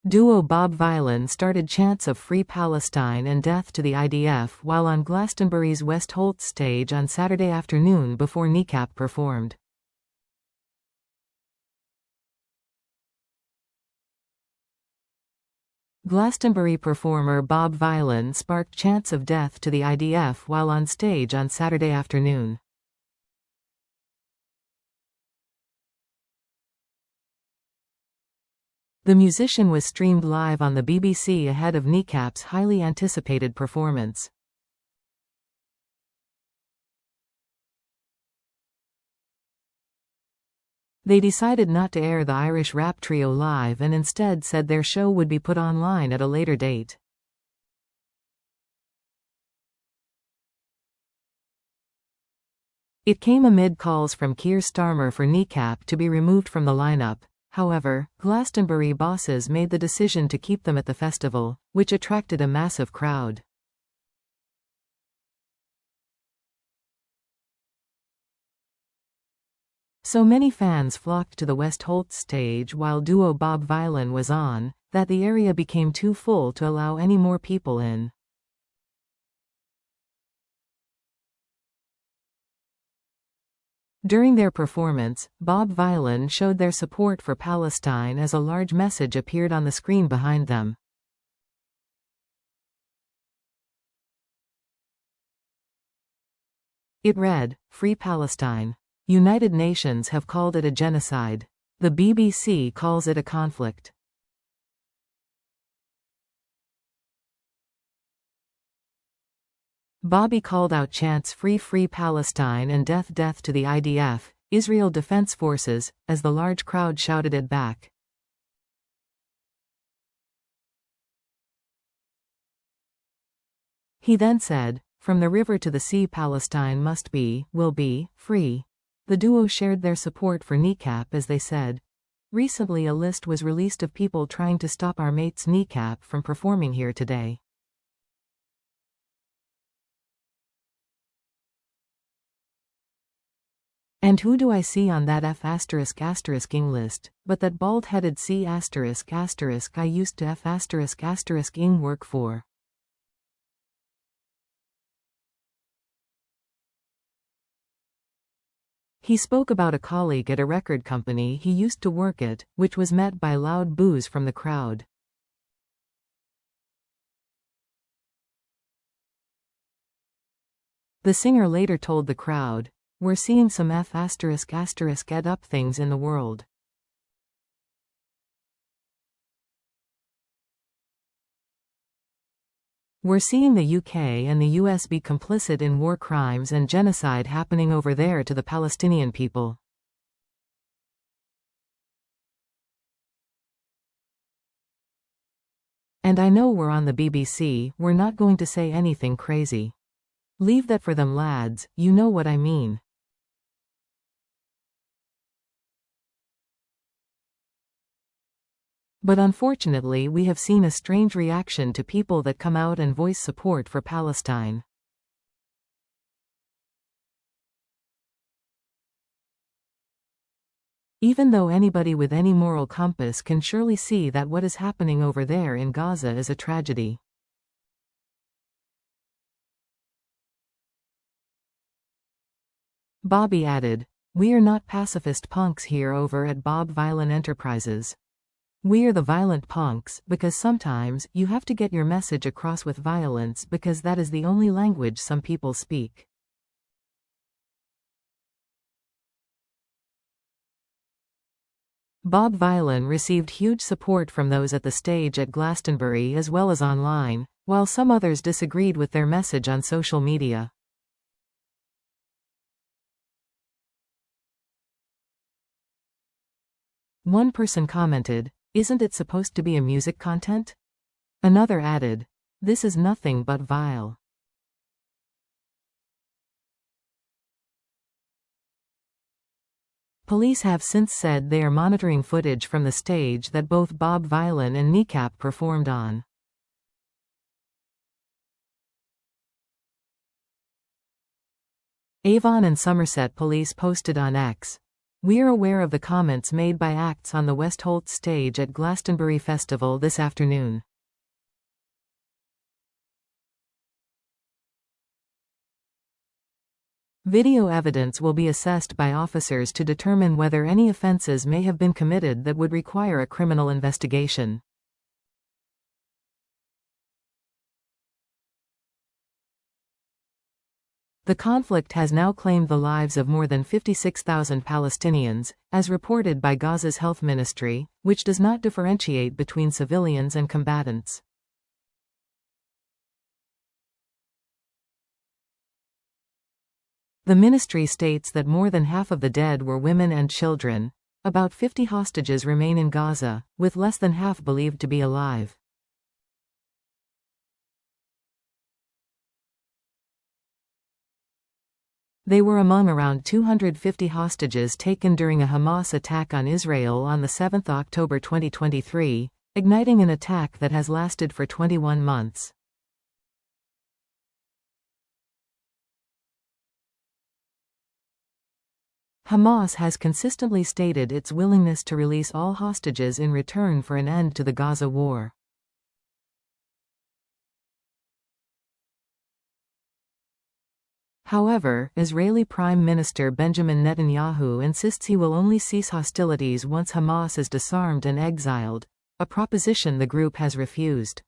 Duo Bob Vylan started chants of Free Palestine and Death to the IDF while on Glastonbury's West Holts stage on Saturday afternoon before Kneecap performed. Glastonbury performer Bob Vylan sparked chants of death to the IDF while on stage on Saturday afternoon. The musician was streamed live on the BBC ahead of Kneecap's highly anticipated performance. They decided not to air the Irish rap trio live and instead said their show would be put online at a later date. It came amid calls from Keir Starmer for Kneecap to be removed from the lineup. However, Glastonbury bosses made the decision to keep them at the festival, which attracted a massive crowd. So many fans flocked to the West Holts stage while duo Bob Vylan was on, that the area became too full to allow any more people in. During their performance, Bob Vylan showed their support for Palestine as a large message appeared on the screen behind them. It read, "Free Palestine. United Nations have called it a genocide. The BBC calls it a conflict." Bobby called out chants Free Palestine and Death to the IDF, Israel Defense Forces, as the large crowd shouted it back. He then said, "From the river to the sea Palestine must be, will be, free." The duo shared their support for Kneecap as they said, "Recently a list was released of people trying to stop our mates Kneecap from performing here today. And who do I see on that F***ing list, but that bald-headed C*** I used to F***ing work for." He spoke about a colleague at a record company he used to work at, which was met by loud boos from the crowd. The singer later told the crowd, "We're seeing some ed up things in the world. We're seeing the UK and the US be complicit in war crimes and genocide happening over there to the Palestinian people. And I know we're on the BBC, we're not going to say anything crazy. Leave that for them lads, you know what I mean." But unfortunately we have seen a strange reaction to people that come out and voice support for Palestine. Even though anybody with any moral compass can surely see that what is happening over there in Gaza is a tragedy. Bobby added, "We are not pacifist punks here over at Bob Vylan Enterprises. We're the violent punks, because sometimes you have to get your message across with violence because that is the only language some people speak." Bob Vylan received huge support from those at the stage at Glastonbury as well as online, while some others disagreed with their message on social media. One person commented, "Isn't it supposed to be a music content?" Another added, "This is nothing but vile." Police have since said they are monitoring footage from the stage that both Bob Vylan and Kneecap performed on. Avon and Somerset police posted on X, "We're aware of the comments made by acts on the Westholt stage at Glastonbury Festival this afternoon. Video evidence will be assessed by officers to determine whether any offenses may have been committed that would require a criminal investigation." The conflict has now claimed the lives of more than 56,000 Palestinians, as reported by Gaza's health ministry, which does not differentiate between civilians and combatants. The ministry states that more than half of the dead were women and children. About 50 hostages remain in Gaza, with less than half believed to be alive. They were among around 250 hostages taken during a Hamas attack on Israel on 7 October 2023, igniting an attack that has lasted for 21 months. Hamas has consistently stated its willingness to release all hostages in return for an end to the Gaza war. However, Israeli Prime Minister Benjamin Netanyahu insists he will only cease hostilities once Hamas is disarmed and exiled, a proposition the group has refused.